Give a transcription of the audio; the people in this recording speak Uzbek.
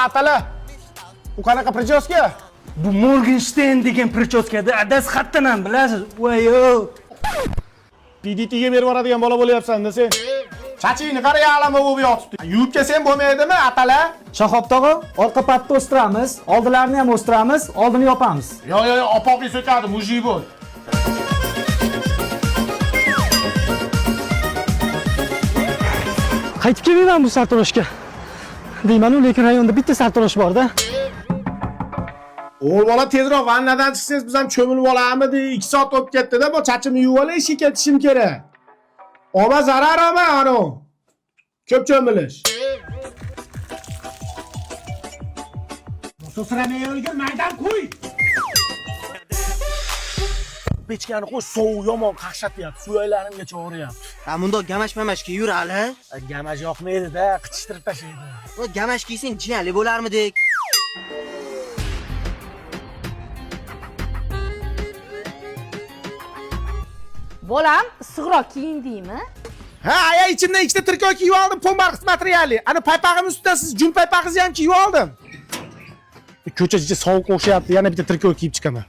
Atala. Bu qanaqa prichoska? Bu Morgenstern degan prichoskada adasi xatdan ham bilasiz. Voyo. PDTga berib yuboradigan bola bo'lyapsan-da sen. Chachingni qara yalama bo'lib yotibdi. Yuvib kelsang bo'lmaydimi, Atala? Shahob tog'a, orqa patni o'stiramiz, oldilarini ham o'stiramiz, oldini yopamiz. Yo, opoqni so'kadi, mujik bo'l. Qaytib kelmayman bu sartaroshga. Deyman-ku, lekin rayonda bitta sartarosh bor-da. O'g'il bola tezroq vannadan chiqsangiz biz ham cho'milib olamidi? 2 soat o'tib ketdi-da, bu chachimni yuvib olay, ishga ketishim kerak. Oma zarar ama ano. Ko'p cho'milish. So'sramay o'lgan maydan qo'y. Pechkani qo'y, sovuq yomon qaqshatyapti, suyaklarimgacha og'riyapti. Ha, bundoq gamash-mamashga yur hali. Gamash yoqmaydi-da, qichishtirib tashlaydi. Bu gamash kiysang jinali bo'larmidik? Bolam, issiqroq kiyindingmi? Ha, aya ichimdan ikkita triko kiyib oldim, pombar materialli. Ana paypog'im ustidan siz jun paypog'ingizni ham kiyib oldim. Ko'cha sovuq o'xshayapti, yana bitta triko kiyib chiqaman.